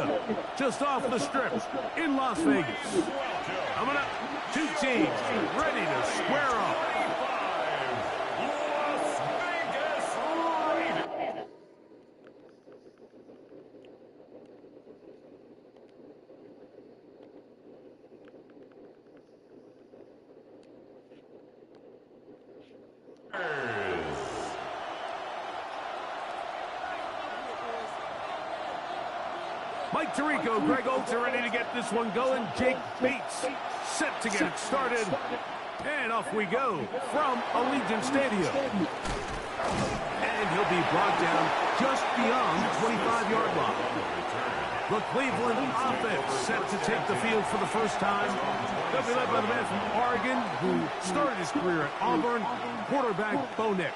Stadium, just off the Strip in Las Vegas. Coming up, two teams ready to square off. Mike Tirico, Greg Olds are ready to get this one going. Jake Bates set to get it started. And off we go from Allegiant Stadium. And he'll be brought down just beyond the 25-yard line. The Cleveland offense set to take the field for the first time. They'll be led by the man from Oregon who started his career at Auburn, quarterback Bo Nix.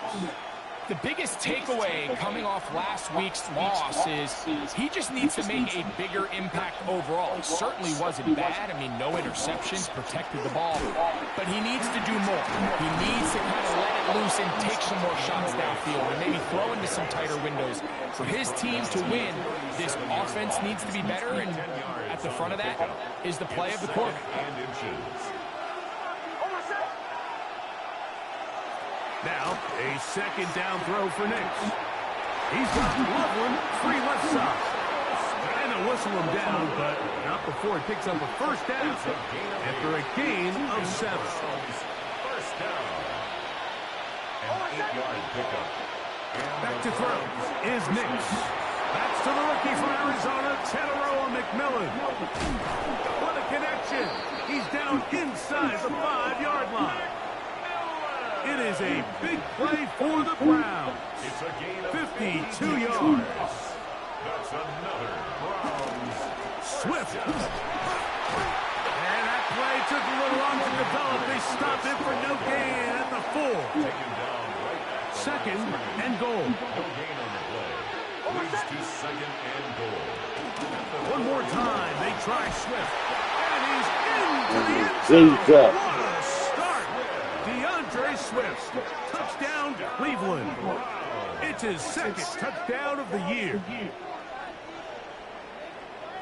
The biggest takeaway coming off last week's loss is he just needs to make a bigger impact overall. He certainly wasn't bad. I mean, no interceptions, protected the ball. But he needs to do more. He needs to kind of let it loose and take some more shots downfield and maybe throw into some tighter windows. For his team to win, this offense needs to be better, and at the front of that is the play of the quarterback. Now, a second down throw for Nix. He's got Loveland free left side. And they'll whistle him down, but not before he picks up a first down after a gain of 7. First down. An 8-yard pickup. Back to throw is Nix. That's to the rookie from Arizona, Teteroa McMillan. What a connection. He's down inside the 5-yard line. It is a big play for the Browns. It's a gain of 52 yards. That's another Browns. Swift. And that play took a little long to develop. They stopped it for no gain at the 4. Taken down right at the Second and goal. No gain on the play. Leads to second and goal. One more time. They try Swift. And he's into the end zone. What a start. DeAndre Swift. Touchdown, Cleveland. It's his second touchdown of the year.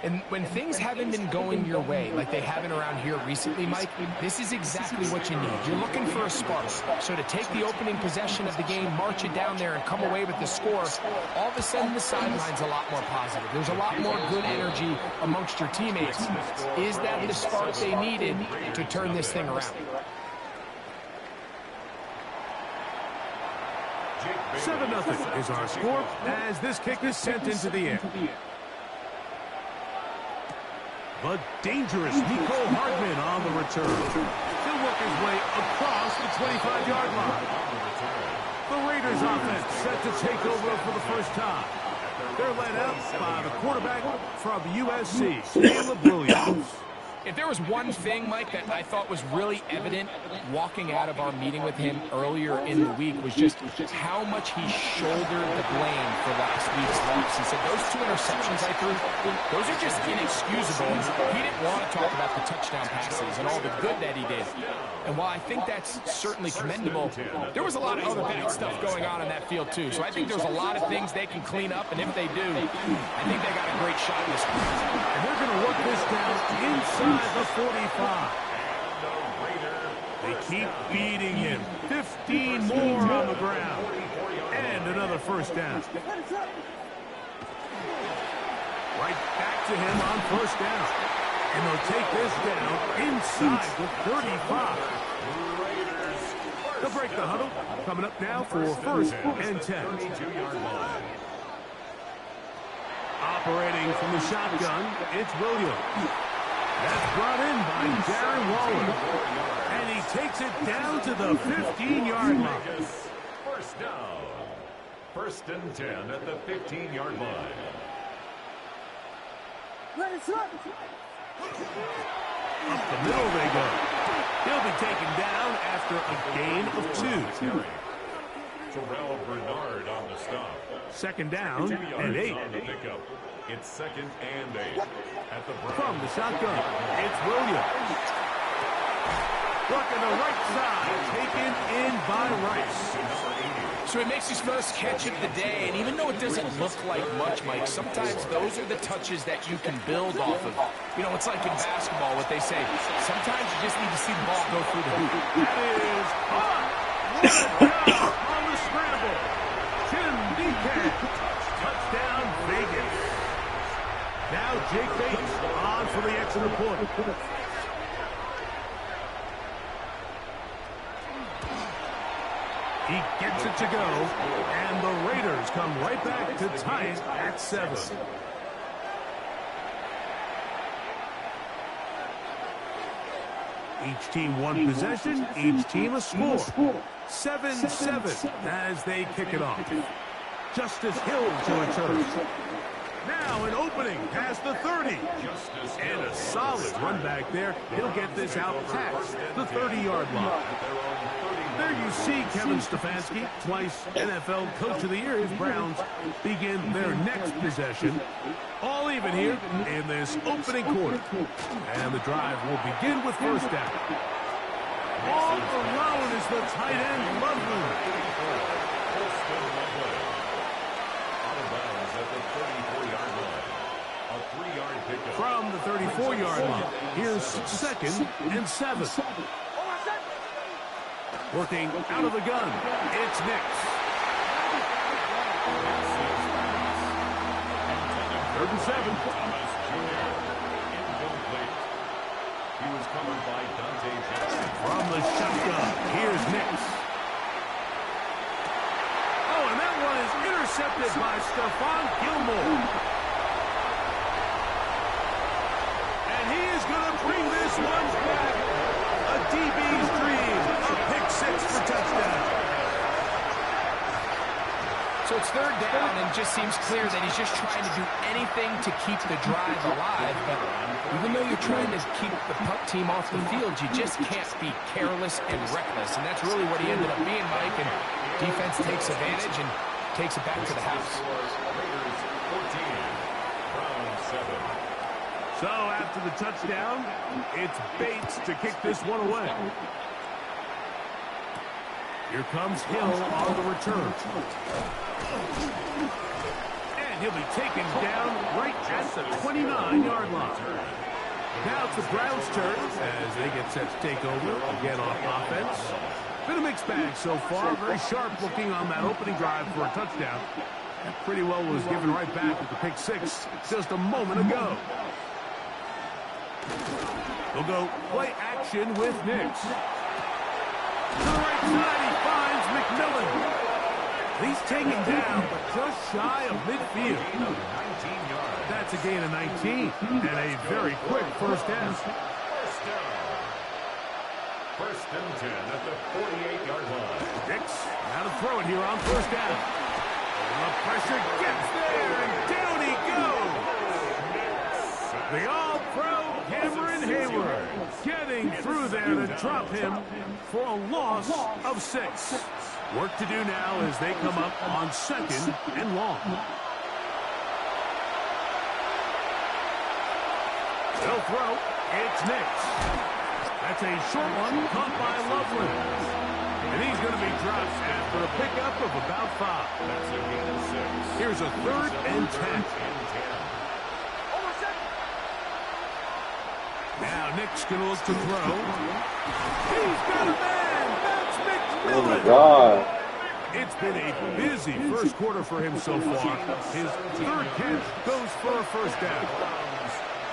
And when things haven't been going your way, like they haven't around here recently, Mike, this is exactly what you need. You're looking for a spark. So to take the opening possession of the game, march it down there, and come away with the score, all of a sudden the sideline's a lot more positive. There's a lot more good energy amongst your teammates. Is that the spark they needed to turn this thing around? 7-0 is our score as this kick is sent into the air. But dangerous Nico Hardman on the return. He'll work his way across the 25-yard line. The Raiders offense set to take over for the first time. They're led out by the quarterback from USC, Caleb Williams. If there was one thing, Mike, that I thought was really evident walking out of our meeting with him earlier in the week was just how much he shouldered the blame for last week's loss. He said, those 2 interceptions I threw, those are just inexcusable. He didn't want to talk about the touchdown passes and all the good that he did. And while I think that's certainly commendable, there was a lot of other bad stuff going on in that field, too. So I think there's a lot of things they can clean up, and if they do, I think they got a great shot in this one. And they're going to work this down inside the 45. They keep beating him. 15 more on the ground. And another first down. Right back to him on first down. And they'll take this down inside the 35. They'll break the huddle. Coming up now for first and 10. Operating from the shotgun, it's Williams. That's brought in by Darren Waller. And he takes it down to the 15-yard line. First down. First and 10 at the 15-yard line. Up the middle they go. He'll be taken down after a gain of 2. Terrell Bernard on the stop. Second down and 8. On the pickup. It's second and 8. At the From the shotgun, it's Williams. Working the right side, taken in by Rice. So he makes his first catch of the day, and even though it doesn't look like much, Mike, sometimes those are the touches that you can build off of. You know, it's like in basketball, what they say. Sometimes you just need to see the ball go through the hoop. That is hot. What a job on the scramble. Tim Deacon. Touchdown, Vegas. Now Jake Bates on for the extra point. He gets it to go, and the Raiders come right back to tie it at 7. Each team one possession, each team a score. 7-7 as they kick it off. Justice Hill to return. Now an opening past the 30. And a solid run back there. He'll get this out past the 30-yard line. There you see Kevin Stefanski, twice NFL Coach of the Year. His Browns begin their next possession. All even here in this opening quarter. And the drive will begin with first down. All alone is the tight end, Loveland. From the 34-yard line, here's 2nd and 7. Working out of the gun, it's Nix. 3rd and 7. He was covered by Dante Jackson. From the shotgun, here's Nix. Oh, and that one is intercepted by Stephon Gilmore. And he is going to bring this one back. A DB's dream. A pick 6 for touchdown. So it's 3rd down, and it just seems clear that he's just trying to do anything to keep the drive alive. But even though you're trying to keep the puck team off the field, you just can't be careless and reckless. And that's really what he ended up being, Mike. And defense takes advantage and takes it back to the house. Raiders 14, Browns 7. So after the touchdown, it's Bates to kick this one away. Here comes Hill on the return. And he'll be taken down right at the 29-yard line. Now it's the Browns' turn as they get set to take over again on offense. Been a mixed bag so far. Very sharp looking on that opening drive for a touchdown. That pretty well was given right back with the pick 6 just a moment ago. They'll go play action with Nix. To the right side, he finds McMillan. He's taken down, but just shy of midfield. 19 yards. That's a gain of 19, and a very quick first down. First down. 1st and 10 at the 48-yard line. Nix, now to throw it here on first down. The pressure gets there, and down he goes. The all-pro Cameron Hayward getting through there to drop him for a loss of 6. Work to do now as they come up on 2nd and long. They'll throw. It's Nix. That's a short one caught by Loveland. And he's going to be dropped after a pickup of about 5. That's a gain of 6. Here's a 3rd and 10. Now Nick's going to look to throw. He's got a man. That's McMillan. Oh, my God. It's been a busy first quarter for him so far. His 3rd catch goes for a first down.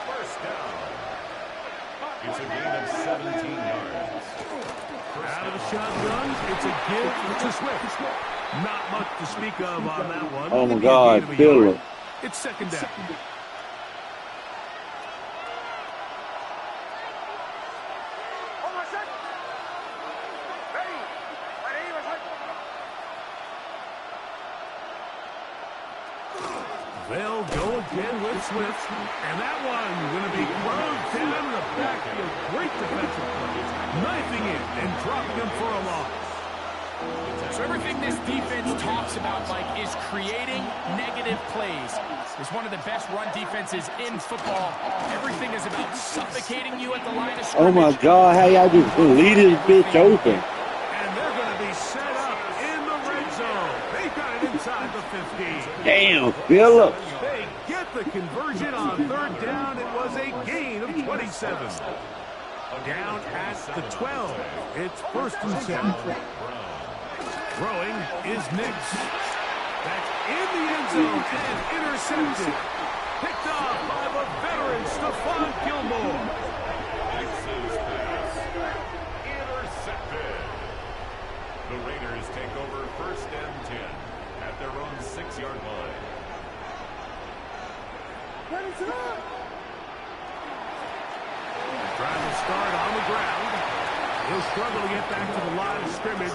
First down. It's a gain of 17 yards. Out of the shotgun, it's a give to Swift. Not much to speak of on that one. Oh, my Maybe a God. gain of a Kill yard. him. It's 2nd down. They'll go again with Swift. And that one going to be ground down in the backfield. Great defensive play. Knifing it and dropping him for a loss. So everything this defense talks about, Mike, is creating negative plays. It's one of the best run defenses in football. Everything is about suffocating you at the line of scrimmage. Oh my God, how y'all just gonna leave this bitch open? And they're going to be set up in the red zone. They've got it inside the 15. Damn, Phillips. They get the conversion on third down. It was a gain of 27. Down at the 12. It's 1st and 7. Throwing is Nix. That's in the end zone and intercepted. Picked off by the veteran Stephon Gilmore. Nix's pass. Intercepted. The Raiders take over 1st and 10 at their own 6-yard line. Trying to start on the ground. He'll struggle to get back to the line of scrimmage.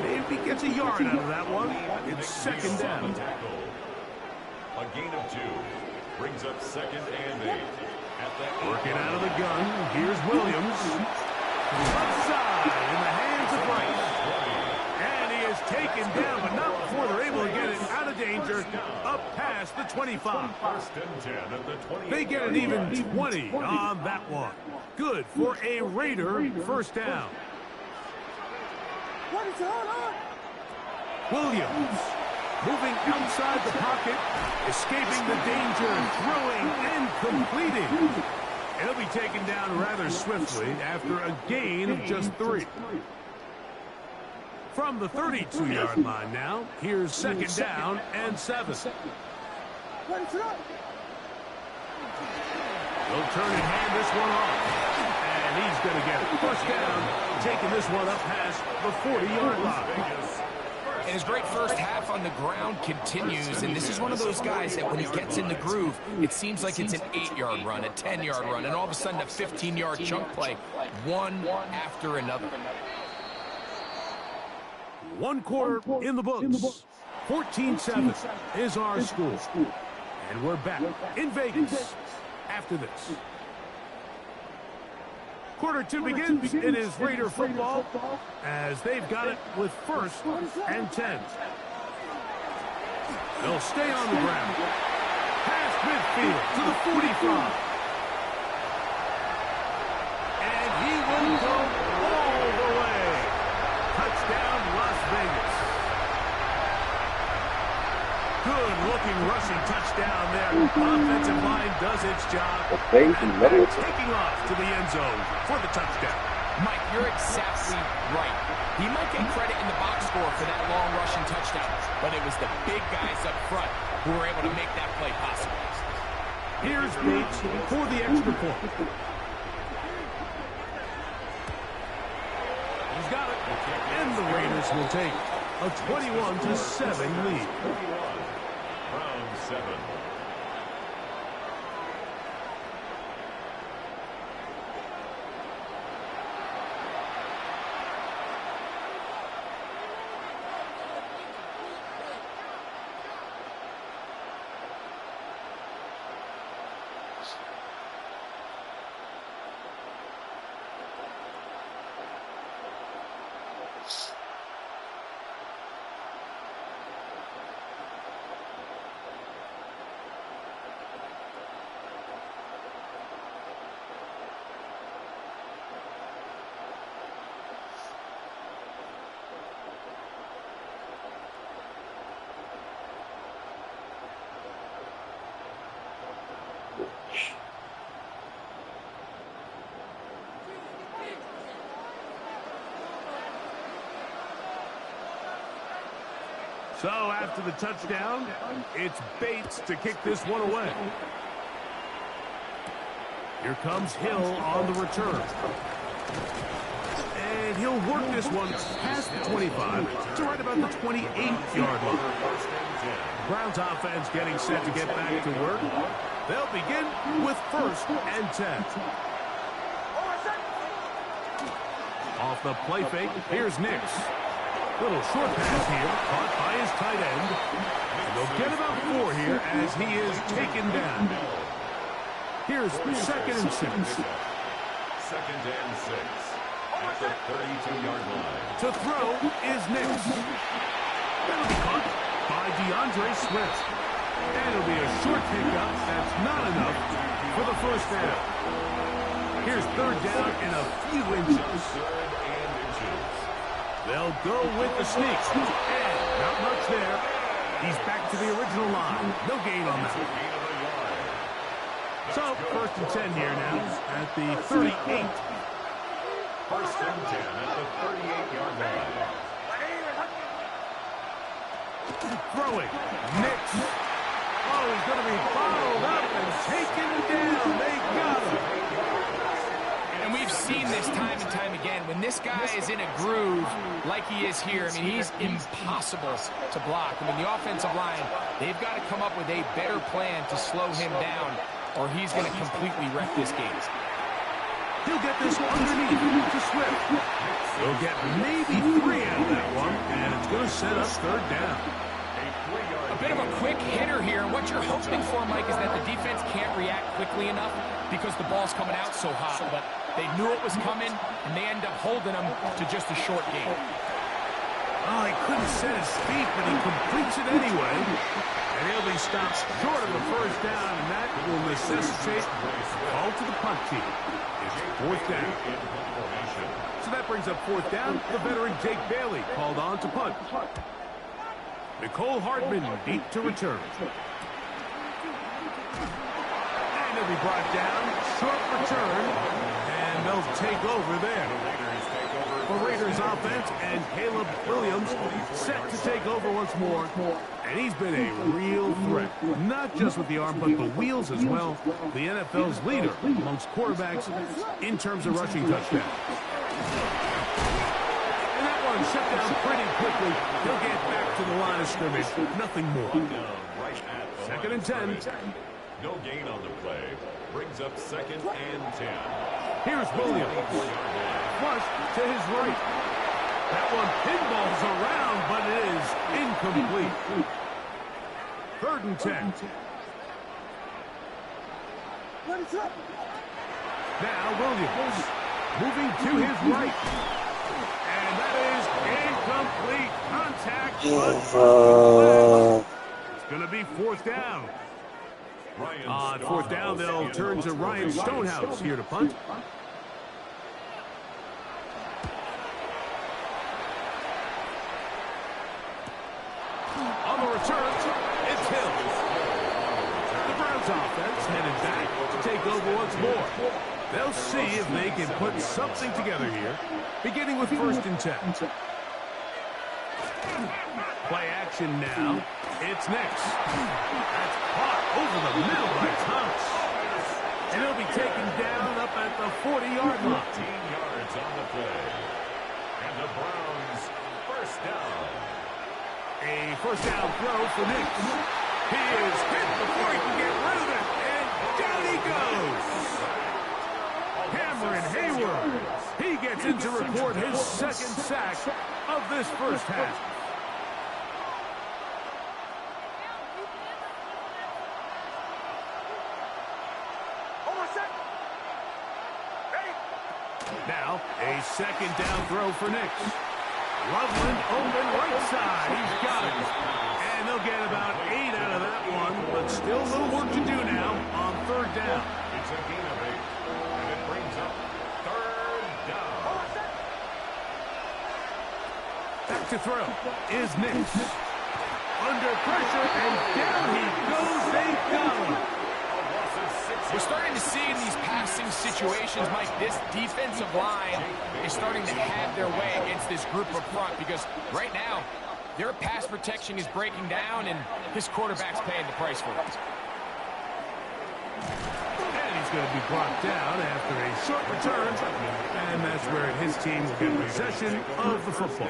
Maybe gets a yard out of that one. It's 2nd down. A gain of 2 brings up 2nd and 8. At the Working out of the gun. Here's Williams. Left side in the hands of Rice. And he is taken down, but not before they're able to get it out of danger. Up past the 25. 1st and 10 at the 28. They get an even 20 on that one. Good for a Raider 1st down. Williams moving outside the pocket, escaping the danger, throwing and completing. He'll be taken down rather swiftly after a gain of just 3. From the 32-yard line now, here's 2nd down and 7. They'll turn and hand this one off. And he's going to get it. 1st down, taking this one up past the 40-yard line. And his great first half on the ground continues, and this is one of those guys that when he gets in the groove, it seems like it's an 8-yard run, a 10-yard run, and all of a sudden a 15-yard chunk play, one after another. 1 quarter in the books. 14-7 is our score. And we're back in Vegas after this. Quarter 2 begins. It is Raider football as they've got it with 1st and 10. They'll stay on the ground. Past midfield to the 45. And he will go all the way. Touchdown, Las Vegas. Good-looking rushing touchdown there. Offensive line does its job. And that's taking off to the end zone for the touchdown. Mike, you're exactly right. He might get credit in the box score for that long rushing touchdown, but it was the big guys up front who were able to make that play possible. Here's Bates for the extra point. He's got it. And the Raiders will take a 21-7 lead. Round 7. So after the touchdown, it's Bates to kick this one away. Here comes Hill on the return. And he'll work this one past the 25 to right about the 28-yard line. Browns offense getting set to get back to work. They'll begin with 1st and 10. Off the play fake, here's Nix. Little short pass here, caught by his tight end. And they'll get about 4 here as he is taken down. Here's 2nd and 6. 2nd and 6. at the 32-yard line. To throw is Nix. That'll be caught by DeAndre Swift. And it'll be a short pickup. That's not enough for the first down. Here's third down in a few inches. Third and inches. They'll go with the sneak. And not much there. He's back to the original line. No gain on that. Gain of a yard. So, first and 10 here now at the 38. First and 10 at the 38-yard line. Throwing. Nix. Oh, he's going to be bottled up and taken down. They got him. And we've seen this time and time again. When this guy is in a groove like he is here, I mean, he's impossible to block. I mean, the offensive line, they've got to come up with a better plan to slow him down, or he's going to completely wreck this game. He'll get this underneath to Swift. He'll get maybe 3 out of that one, and it's going to set up third down. A bit of a quick hitter here. What you're hoping for, Mike, is that the defense can't react quickly enough because the ball's coming out so hot. But they knew it was coming, and they end up holding them to just a short game. Oh, he couldn't set his feet, but he completes it anyway. And he'll be stopped short of a first down, and that will necessitate a call to the punt team. It's fourth down. So that brings up fourth down. The veteran Jake Bailey called on to punt. Nicole Hardman deep to return. And he'll be brought down. Short return. And they'll take over there. The Raiders offense and Caleb Williams set to take over once more. And he's been a real threat. Not just with the arm, but the wheels as well. The NFL's leader amongst quarterbacks in terms of rushing touchdowns. Shut down pretty quickly. He'll get back to the line of scrimmage. Nothing more. Second and 10. No gain on the play. Brings up second and 10. Here's Williams. Flush to his right. That one pinballs around, but it is incomplete. Third and 10. Now Williams. Moving to his right. And that is incomplete contact. It's going to be fourth down. On fourth down, they'll turn to Ryan Stonehouse here to punt. On the return, it's Hill. The Browns offense headed back to take over once more. They'll see if they can put something together here, beginning with first and 10. Play action now. It's Nix. That's caught over the middle by Thomas. And he'll be taken down up at the 40-yard line. 15 yards on the play. And the Browns first down. A first down throw for Nix. He is hit before he can get rid of it. And down he goes. Cameron Hayward. He gets in to record his second sack of this first half. Now, a second down throw for Nix. Loveland open right side. He's got it. And they'll get about 8 out of that one, but still a little work to do now on third down. It's a gain of 8. And it brings up third down. Back to throw is Nix. Under pressure, and down he goes. They got him. We're starting to see in these passing situations, Mike, this defensive line is starting to have their way against this group up front because right now, their pass protection is breaking down and his quarterback's paying the price for it. And he's going to be brought down after a short return, and that's where his team will get possession of the football.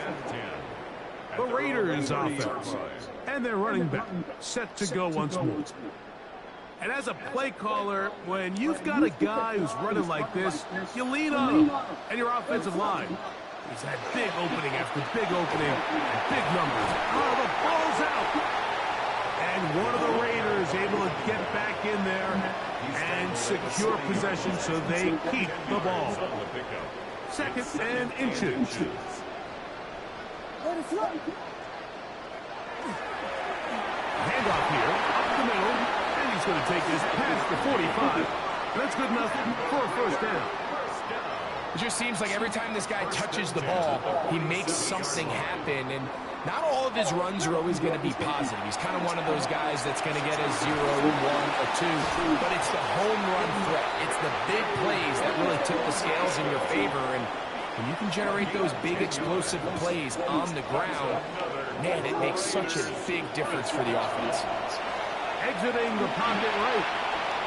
The Raiders offense and their running back set to go once more. And as a play caller, when you've got a guy who's running like this, you lean on him and your offensive line. He's had big opening after big opening and big numbers. Oh, the ball's out. And one of the Raiders able to get back in there and secure possession so they keep the ball. Second and inches. Handoff here, up the middle, and he's going to take this past the 45. That's good enough for a first down. It just seems like every time this guy touches the ball, he makes something happen, and not all of his runs are always going to be positive. He's kind of one of those guys that's going to get a 0, 1, or 2, but it's the home run threat. It's the big plays that really tip the scales in your favor, and when you can generate those big explosive plays on the ground, man, it makes such a big difference for the offense. Exiting the pocket right.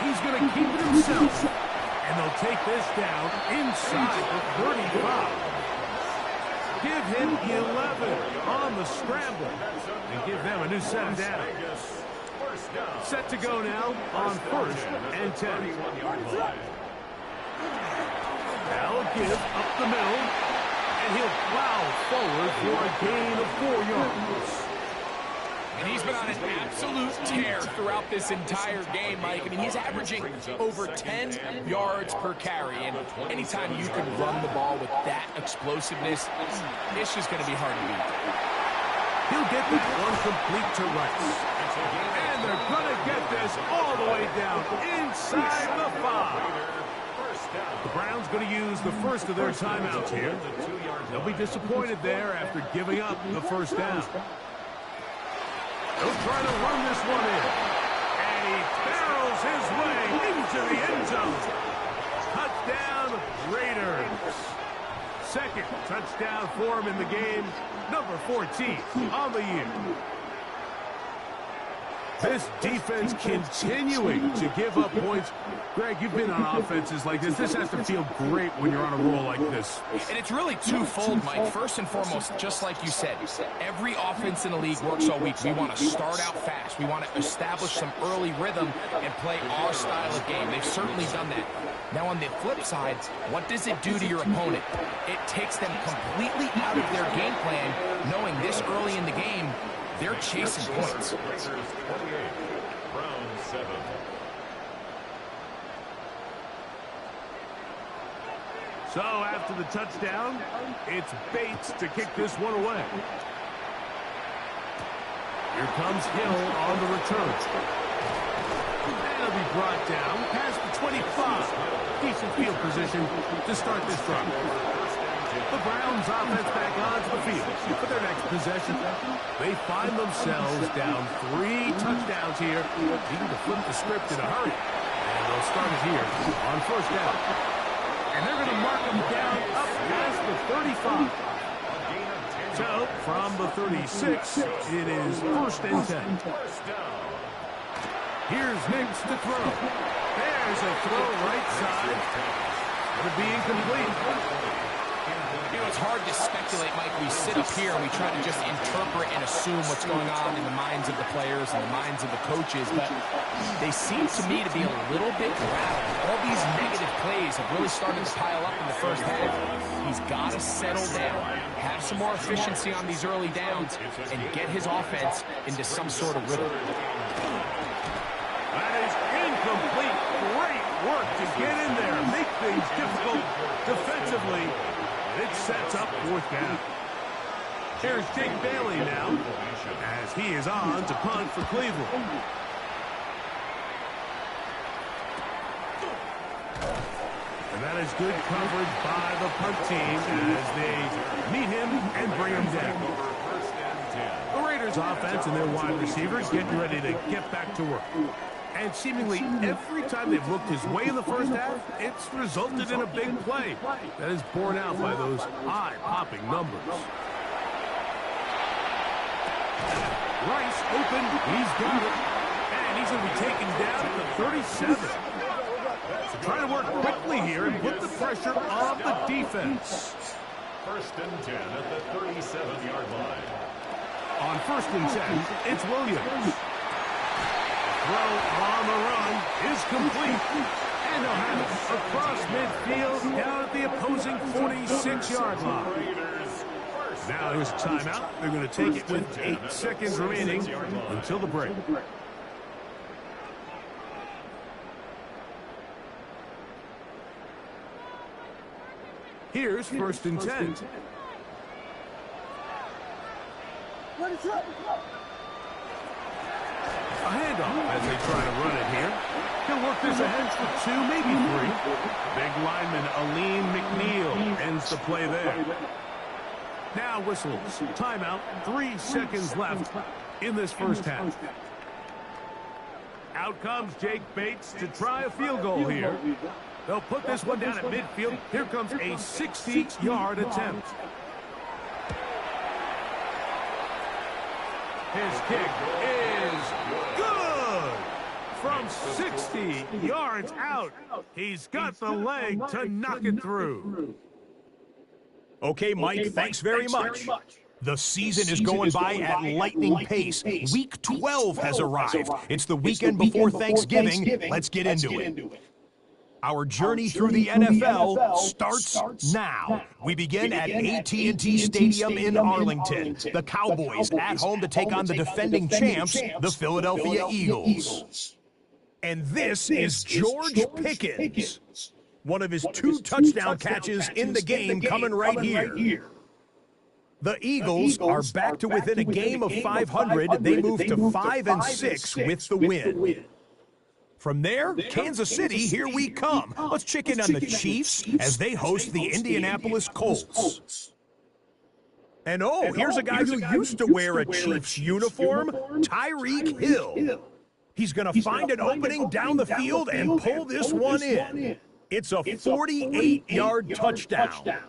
He's going to keep it himself. And they'll take this down inside the 35. Give him 11 on the scramble. And give them a new set down. Set to go now on first and 10. Now a give up the middle. And he'll plow forward for a gain of 4 yards. And he's been on an absolute tear throughout this entire game, Mike. I mean, he's averaging over 10 yards per carry. And anytime you can run the ball with that explosiveness, it's just going to be hard to beat. He'll get this one complete to Rice. And they're going to get this all the way down inside the 5. The Browns going to use the first of their timeouts here. They'll be disappointed there after giving up the first down. He'll try to run this one in. And he barrels his way into the end zone. Touchdown, Raiders. Second touchdown for him in the game. Number 14 on the year. This defense continuing to give up points. Greg, you've been on offenses like this. This has to feel great when you're on a roll like this. And it's really twofold, Mike. First and foremost, just like you said, every offense in the league works all week. We want to start out fast. We want to establish some early rhythm and play our style of game. They've certainly done that. Now, on the flip side, what does it do to your opponent? It takes them completely out of their game plan, knowing this early in the game, they're chasing points. Raiders 48, Browns 7. So after the touchdown, it's Bates to kick this one away. Here comes Hill on the return. And he'll be brought down past the 25. Decent field position to start this drive. The Browns offense back onto the field for their next possession. They find themselves down 3 touchdowns here, needing to flip the script in a hurry. And they'll start it here on first down. And they're going to mark them down up past the 35. So, from the 36, it is first and 10. Here's Nicks to throw. There's a throw right side. Going to be incomplete. You know, it's hard to speculate, Mike. We sit up here and we try to just interpret and assume what's going on in the minds of the players and the minds of the coaches, but they seem to me to be a little bit rattled. All these negative plays have really started to pile up in the first half. He's got to settle down, have some more efficiency on these early downs, and get his offense into some sort of rhythm. That is incomplete. Great work to get in there, make things difficult defensively. It sets up fourth down. Here's Jake Bailey now, as he is on to punt for Cleveland. And that is good coverage by the punt team as they meet him and bring him down. The Raiders offense and their wide receivers getting ready to get back to work. And seemingly every time they've looked his way in the first half, it's resulted in a big play. That is borne out by those eye-popping numbers. Rice open, he's got it. And he's going to be taken down at the 37. So trying to work quickly here and put the pressure on the defense. First and 10 at the 37-yard line. On first and 10, it's Williams. Throw on the run is complete. And they'll have it across midfield down at the opposing 46-yard line. Now there's a timeout. They're going to take it with 8 seconds remaining until the break. Here's 1st and 10. A handoff as they try to run it here. He'll work this ahead for 2, maybe 3. Big lineman Aleem McNeil ends the play there. Now whistles. Timeout. 3 seconds left in this first half. Out comes Jake Bates to try a field goal here. They'll put this one down at midfield. Here comes a 60-yard attempt. His kick is good. From 60 yards out, he's got the leg to knock it through. Okay, Mike, thanks very much. The season is going by at lightning pace. Week 12 has arrived. It's the weekend before Thanksgiving. Let's get into it. Our journey through the NFL starts now. We begin at AT&T Stadium in Arlington. The Cowboys at home to take on the defending champs, the Philadelphia Eagles. And this is George Pickens. One of his 2 touchdown catches in the game coming right here. The Eagles are back to within a game of 500. They move to 5-6 with the win. From there, Kansas City, here we come. Let's check in on the Chiefs as they host the Indianapolis Colts. And here's a guy who used to wear a Chiefs uniform, Tyreek Hill. He's going to find an opening down the field and pull this one in. It's a 48-yard touchdown.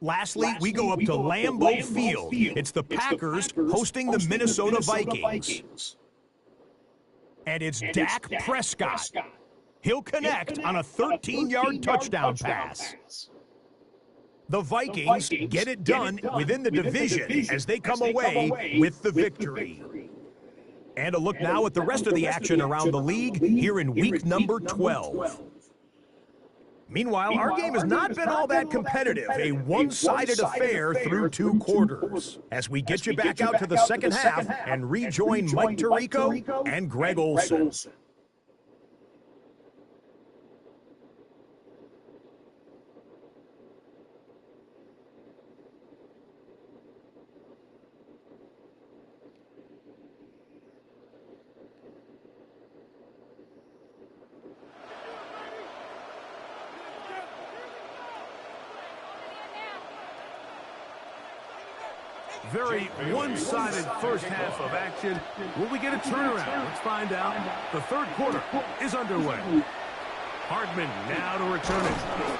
Lastly, we go up to Lambeau Field. It's the Packers hosting the Minnesota Vikings. And it's Dak Prescott. He'll connect on a 13-yard touchdown pass. The Vikings get it done within the division as they come away with the victory. And a look now at the rest of the action around the league here in week number 12. Meanwhile, our game has not been all that competitive, a one-sided affair through 2 quarters. As we get you back out to the second half and rejoin Mike Tirico and Greg Olsen. Very one-sided first half of action. Will we get a turnaround? Let's find out. The third quarter is underway. Hardman now to return it.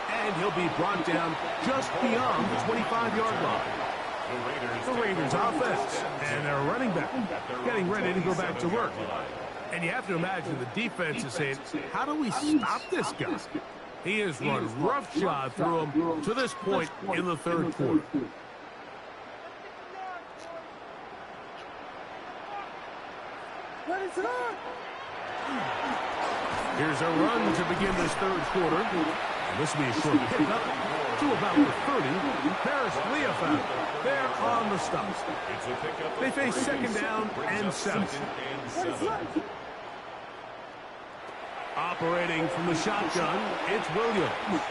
And he'll be brought down just beyond the 25-yard line. The Raiders offense and their running back getting ready to go back to work. And you have to imagine the defense is saying, how do we stop this guy? He has run roughshod through him to this point in the third quarter. Here's a run to begin this third quarter. And this will be a short pickup to about the 30. Paris Leofau there on the stop. They face second down and 7. Operating from the shotgun, it's Williams.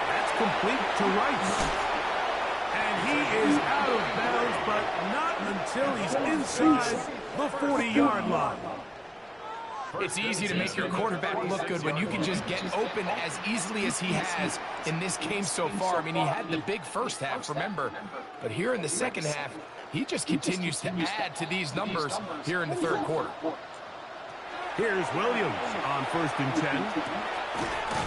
That's complete to Rice. And he is out of bounds, but not until he's inside the 40-yard line. It's easy to make your quarterback look good when you can just get open as easily as he has in this game so far. I mean, he had the big first half, remember, but here in the second half, he just continues to add to these numbers here in the third quarter. Here's Williams on 1st and 10.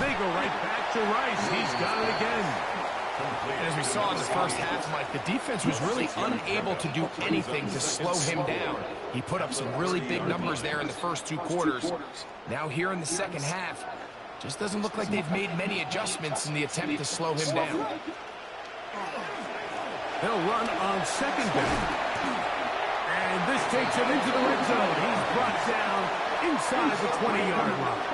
They go right back to Rice. He's got it again. And as we saw in the first half, Mike, the defense was really unable to do anything to slow him down. He put up some really big numbers there in the first 2 quarters. Now here in the second half, just doesn't look like they've made many adjustments in the attempt to slow him down. They'll run on second down. And this takes him into the red zone. He's brought down inside the 20-yard line.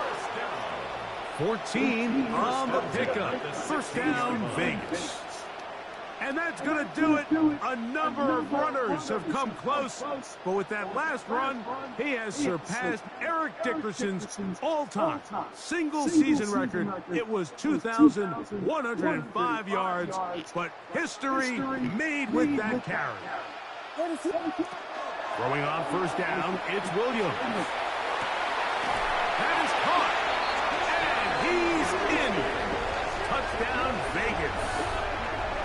14 on the pickup. First down, Vegas. And that's going to do it. A number of runners have come close. But with that last run, he has surpassed Eric Dickerson's all-time single-season record. It was 2,105 yards, but history made with that carry. Throwing on first down, it's Williams. That is caught. And he's in. Touchdown, Vegas.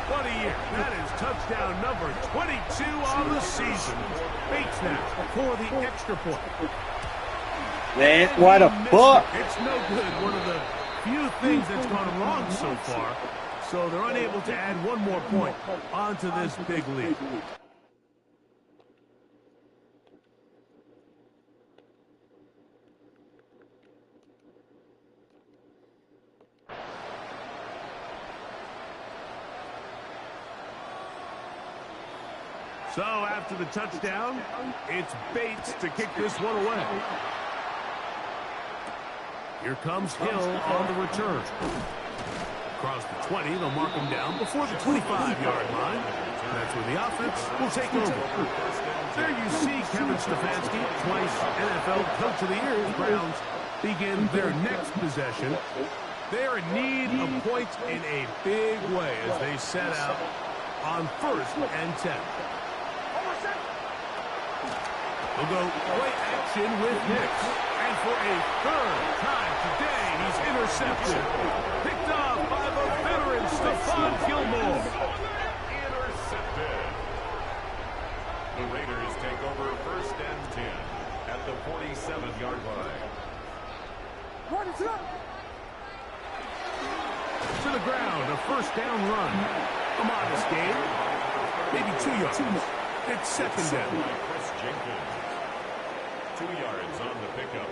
What a year. That is touchdown number 22 on the season. Bates now for the extra point. Man, what a fuck. It's no good. One of the few things that's gone wrong so far. So they're unable to add one more point onto this big lead. So after the touchdown, it's Bates to kick this one away. Here comes Hill on the return. Across the 20, they'll mark him down before the 25-yard line. That's where the offense will take over. There you see Kevin Stefanski, twice NFL Coach of the Year. The Browns begin their next possession. They're in need of points in a big way as they set out on 1st and 10. We'll go play action with Nix. And for a third time today, he's intercepted. Picked off by the veteran Stephon Gilmore. Intercepted. The Raiders take over 1st and 10 at the 47-yard line. To the ground, a first down run. A modest gain. Maybe 2 yards. It's second down. Chris Jenkins. 2 yards on the pickup.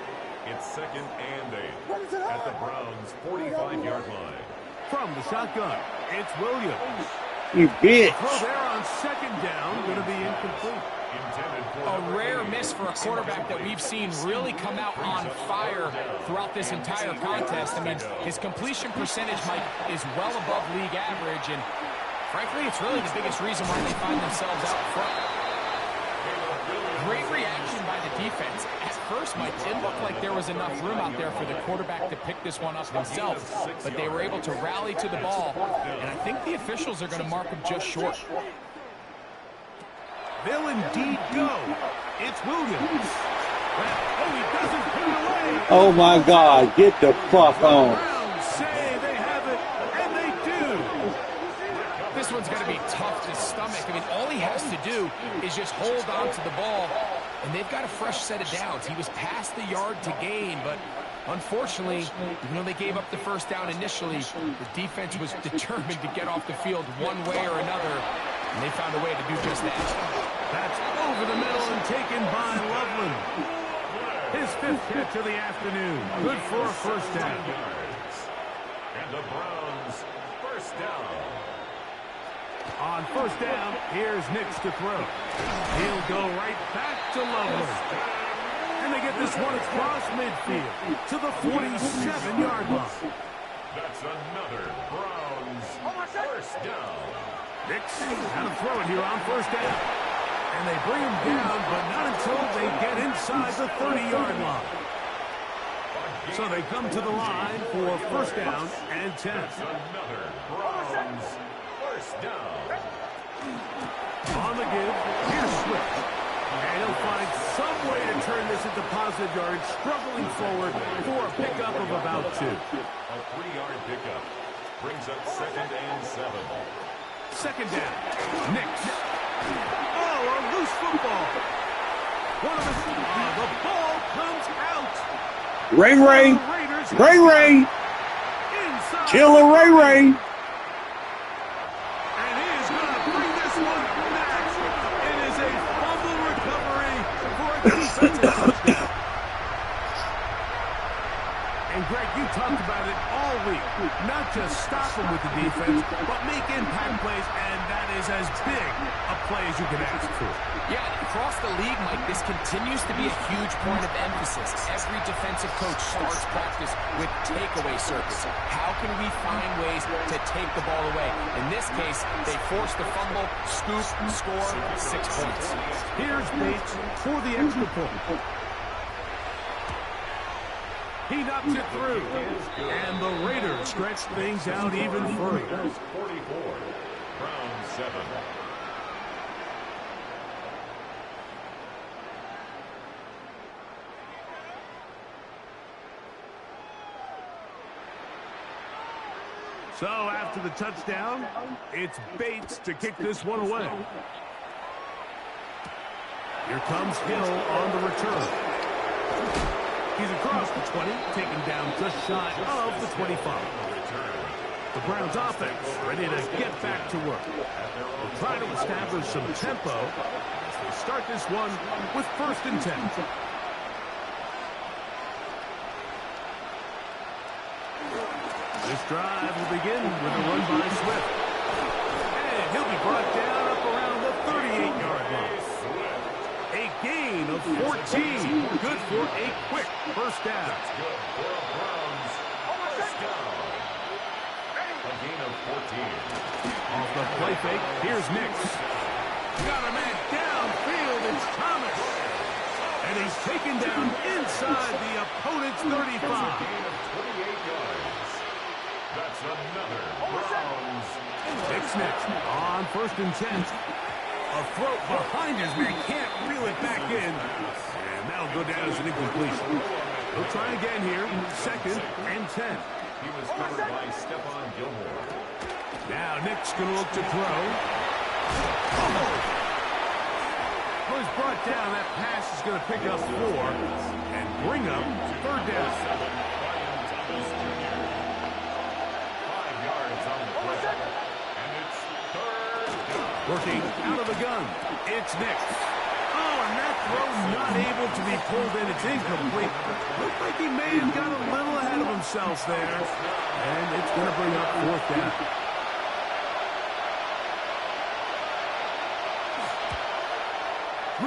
It's 2nd and 8 at the Browns' 45-yard line. From the shotgun, it's Williams. You bitch. Throw there on 2nd down, going to be incomplete. A rare miss for a quarterback that we've seen really come out on fire throughout this entire contest. I mean, his completion percentage, Mike, is well above league average, and frankly, it's really the biggest reason why they find themselves out front. Great reaction by the defense. At first, Mike, it looked like there was enough room out there for the quarterback to pick this one up himself, but they were able to rally to the ball, and I think the officials are going to mark him just short. They'll indeed go. It's Williams. Oh, he doesn't put it away. Oh my God, get the fuck on. Browns say they have it, and they do. This one's going to be tough to stomach. I mean, all he has to do is just hold on to the ball, and they've got a fresh set of downs. He was past the yard to gain, but unfortunately, even though they gave up the first down initially, the defense was determined to get off the field one way or another, and they found a way to do just that. That's over the middle and taken by Loveland. His 5th catch of the afternoon. Good for a first down. And the Browns' first down. On first down, here's Nix to throw. He'll go right back to Loveland. And they get this one across midfield to the 47-yard line. That's another Browns first down. Nix out of throw it here on first down. And they bring him down, but not until they get inside the 30-yard line. So they come to the line for first down and 10. That's another Browns first down. On the give, here's Swift. And he'll find some way to turn this into positive yardage, struggling forward for a pickup of about 2. A 3-yard pickup brings up 2nd and 7. Second down, Nix. Oh, a loose football. One of the ball comes out. Ray Ray. Ray Ray. Inside. Killer Ray Ray. And he is going to bring this one back. It is a fumble recovery for a defensive touchdown. And Greg, you talked about it all week. Not just stop him with the defense, but make impact plays, and that is as big a play as you can ask for. Yeah, across the league, Mike, this continues to be a huge point of emphasis. Every defensive coach starts practice with takeaway circuits. How can we find ways to take the ball away? In this case, they forced the fumble, scoop, score, 6 points. Here's Bates for the extra point. He knocks it through, and the Raiders stretch things out even further. 44, Brown 7. So after the touchdown, it's Bates to kick this one away. Here comes Hill on the return. He's across the 20, taken down just shy of the 25. The Browns offense ready to get back to work. They'll try to establish some tempo as they start this one with 1st and 10. This drive will begin with a run by Swift. And he'll be brought down up around the 38-yard line. A gain of 14. Good for a quick 1st down. Good for the Browns. 1st down. A gain of 14. Off the play fake, here's Nix. Got a man downfield, it's Thomas. And he's taken down inside the opponent's 35. Gain of 28 yards. That's another Browns. Nix next on 1st and 10. A throw behind his man, can't reel it back in. And that'll go down as an incompletion. He'll try again here, 2nd and 10. He was covered by Stephon Gilmore. Now Nick's going to look to throw. Was brought down. That pass is going to pick up 4 and bring up 3rd down. Brian Thomas Jr. 5 yards on the play. And it's 3rd down. Working out of the gun. It's Nick. Oh, and that throw not able to be pulled in. It's incomplete. Looked like he may have got a little ahead of himself there. And it's going to bring up 4th down.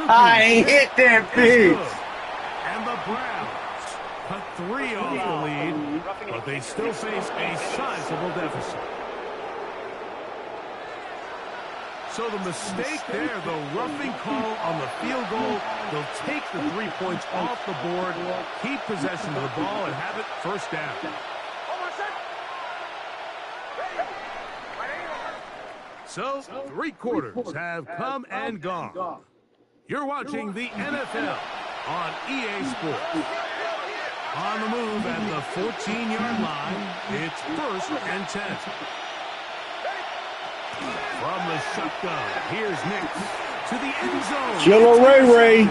I hit that bitch. And the Browns cut 3 off the lead, but they still face a sizable deficit. So the mistake there, the roughing call on the field goal, they'll take the 3 points off the board, keep possession of the ball, and have it 1st down. So 3 quarters have come and gone. You're watching the NFL on EA Sports. On the move at the 14-yard line, it's 1st and 10. From the shotgun, here's Nick to the end zone. Killer Ray.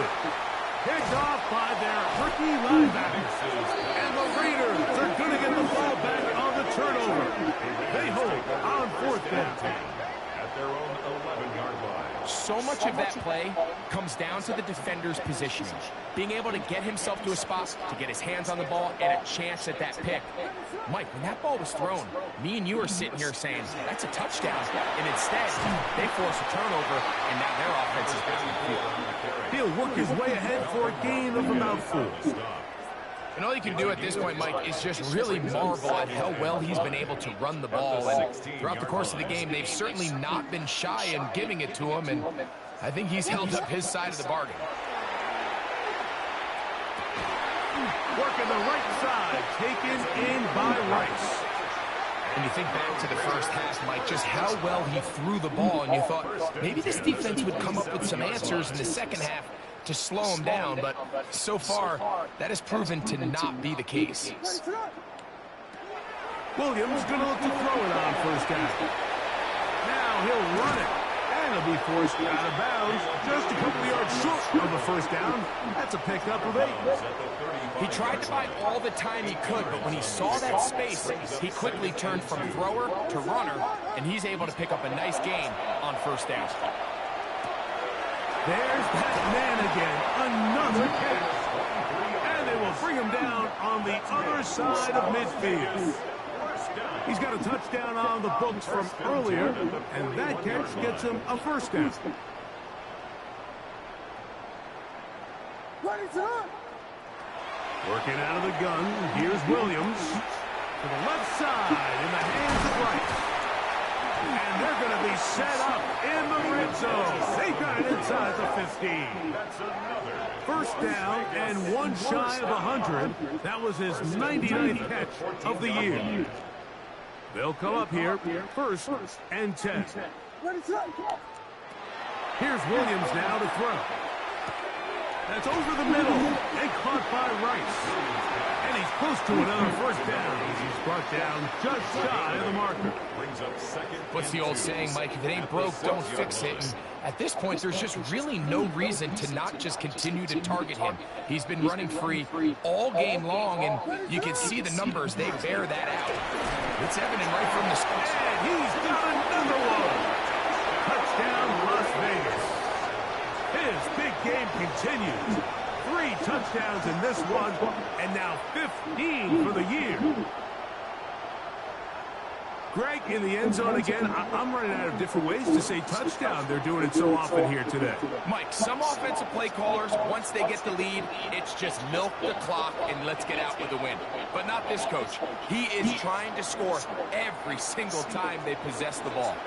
Picked off by their rookie linebackers. And the Raiders are going to get the ball back on the turnover. They hold on 4th down. At their own 11-yard line. So much of that play comes down to the defender's positioning. Being able to get himself to a spot, to get his hands on the ball, and a chance at that pick. Mike, when that ball was thrown, me and you are sitting here saying, that's a touchdown. And instead, they force a turnover, and now their offense is back in the field. He'll work his way ahead for a gain of about 4. And all you can do at this point, Mike, is just really marvel at how well he's been able to run the ball. And throughout the course of the game, they've certainly not been shy in giving it to him, and I think he's held up his side of the bargain. Working the right side, taken in by Rice. And you think back to the 1st half, Mike, just how well he threw the ball, and you thought maybe this defense would come up with some answers in the 2nd half to slow him down, but so far, that has proven to not be the case. Williams going to look to throw it on 1st down. Now he'll run it, and he'll be forced out of bounds just a couple of yards short of the 1st down. That's a pickup of 8. He tried to buy all the time he could, but when he saw that space, he quickly turned from thrower to runner, and he's able to pick up a nice gain on 1st down. There's that man again, another catch. And they will bring him down on the other side of midfield. 1st down. He's got a touchdown on the books from earlier, and that catch gets him a first down. Working out of the gun, here's Williams to the left side in the hands of Rice. And they're going to be set up in the red zone. They got it inside the 15. First down and one shy of 100. That was his 99th catch of the year. They'll come up here, first and 10. Here's Williams now to throw. That's over the middle and caught by Rice. And he's close to another first down. He's brought down just shy of the marker. What's the old saying, Mike? If it ain't broke, don't fix it. And at this point, there's just really no reason to not just continue to target him. He's been running free all game long, and you can see the numbers. They bear that out. It's evident right from the start. And he's got another one. Touchdown, Las Vegas. His big game continues. 3 touchdowns in this one, and now 15 for the year. Greg, in the end zone again, I'm running out of different ways to say touchdown. They're doing it so often here today. Mike, some offensive play callers, once they get the lead, it's just milk the clock and let's get out with a win. But not this coach. He is trying to score every single time they possess the ball.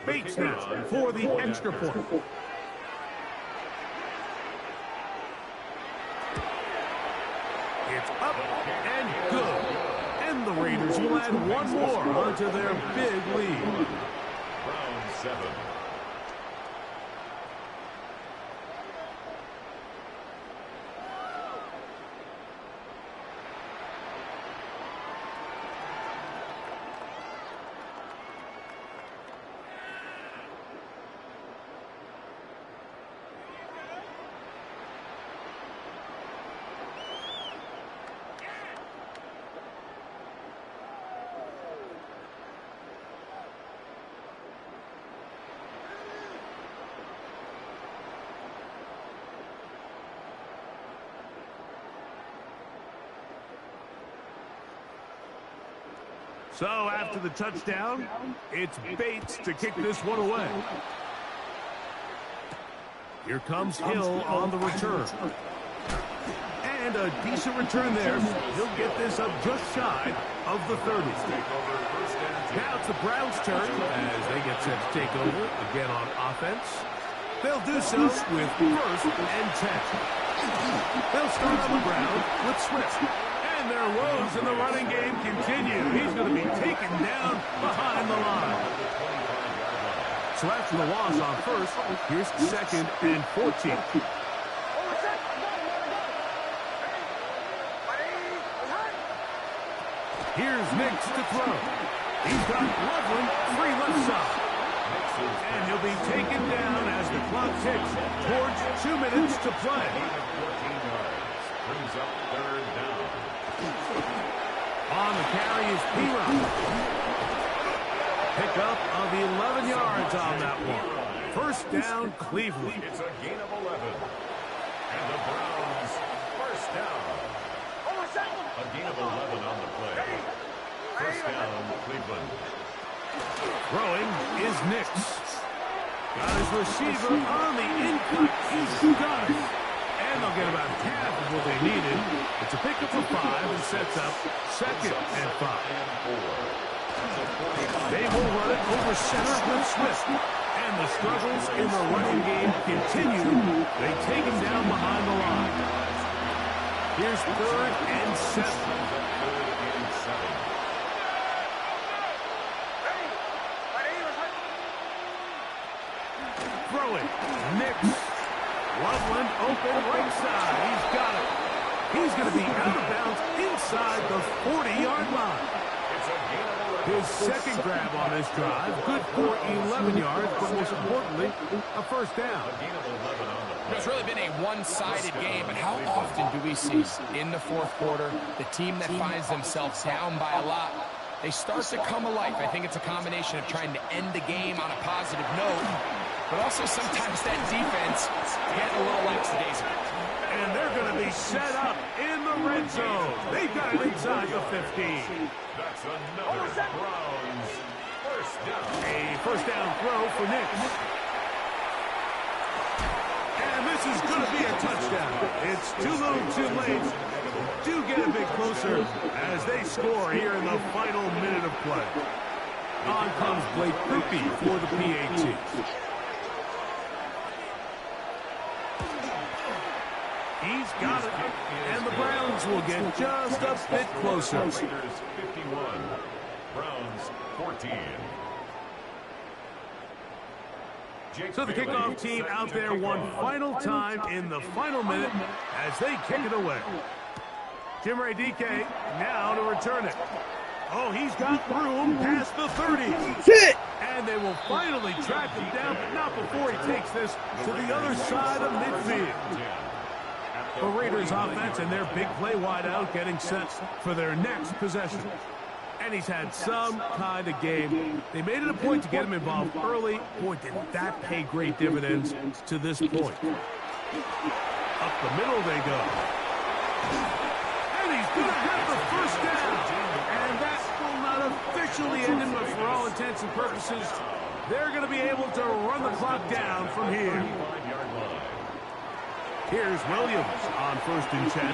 Bates now for the extra point. It's up and good. And the Raiders will add one more onto their big lead. Round 7. So after the touchdown, it's Bates to kick this one away. Here comes Hill on the return. And a decent return there. He'll get this up just shy of the 30. Now it's the Browns' turn as they get set to take over again on offense. They'll do so with first and 10. They'll start on the ground with Swift. And their woes in the running game continue. He's going to be taken down behind the line. So after the loss on first, here's second and 14. Here's Nix to throw. He's got Loveland free left side. And he'll be taken down as the clock ticks towards 2 minutes to play. Brings up third down. On the carry is P-Ron. Pickup of 11 yards on that one. First down, Cleveland. It's a gain of 11. And the Browns first down. A gain of 11 on the play. First down, Cleveland. Throwing is Nix. Got his receiver on the in-cut. He's got it. And they'll get about half of what they needed. It's a pickup of 5 and sets up second and 5. They will run it over center with Swift. And the struggles in the running game continue. They take him down behind the line. Here's third and 7. Throwing. Nix. Loveland open right side. He's got it. He's going to be out of bounds inside the 40-yard line. His his second grab on this drive. Good for 11 yards, but most importantly, a first down. It's really been a one-sided game, but how often do we see in the fourth quarter the team that finds themselves down by a lot, they start to come alive? I think it's a combination of trying to end the game on a positive note, but also sometimes that defense getting a little lackadaisical. And they're going to be set up in the red zone. They've got it inside the 15. That's another Browns first down. A first down throw for Nix. And this is going to be a touchdown. It's too little too late. Do get a bit closer as they score here in the final minute of play. On comes Blake Prupe for the PAT. He's got it, and the Browns will get just a bit closer. Raiders 51, Browns 14. So the kickoff team out there one final time in the final minute as they kick it away. Chimere Dike now to return it. Oh, he's got room past the 30. Hit! And they will finally track him down, but not before he takes this to the other side of midfield. The Raiders offense and their big play wideout getting set for their next possession. And he's had some kind of game. They made it a point to get him involved early. Boy, did that pay great dividends to this point. Up the middle they go. And he's going to have the first down. And that will not officially end him, but for all intents and purposes, they're going to be able to run the clock down from here. Here's Williams on 1st and 10.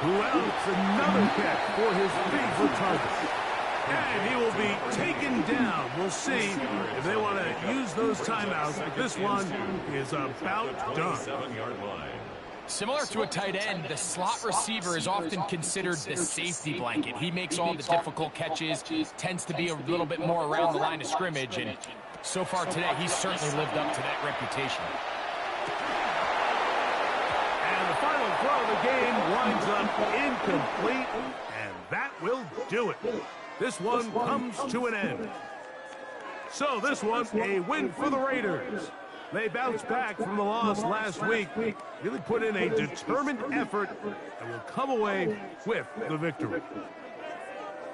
Who else? Another catch for his favorite target. And he will be taken down. We'll see if they want to use those timeouts. But this one is about done. Similar to a tight end, the slot receiver is often considered the safety blanket. He makes all the difficult catches, tends to be a little bit more around the line of scrimmage, and so far today, he's certainly lived up to that reputation. Final throw of the game winds up incomplete, and that will do it. This one comes to an end. So this one, a win for the Raiders. They bounced back from the loss last week, really put in a determined effort, and will come away with the victory.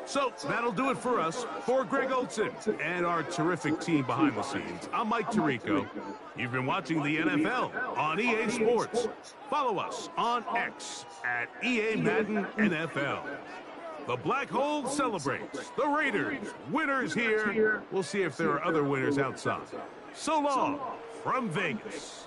So that'll do it for us. For Greg Olsen and our terrific team behind the scenes, I'm Mike Tirico. You've been watching the NFL on EA Sports. Follow us on X at EA Madden NFL. The Black Hole celebrates. The Raiders, winners here. We'll see if there are other winners outside. So long from Vegas.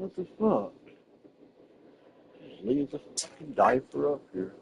What the fuck? Just leave the fucking diaper up here.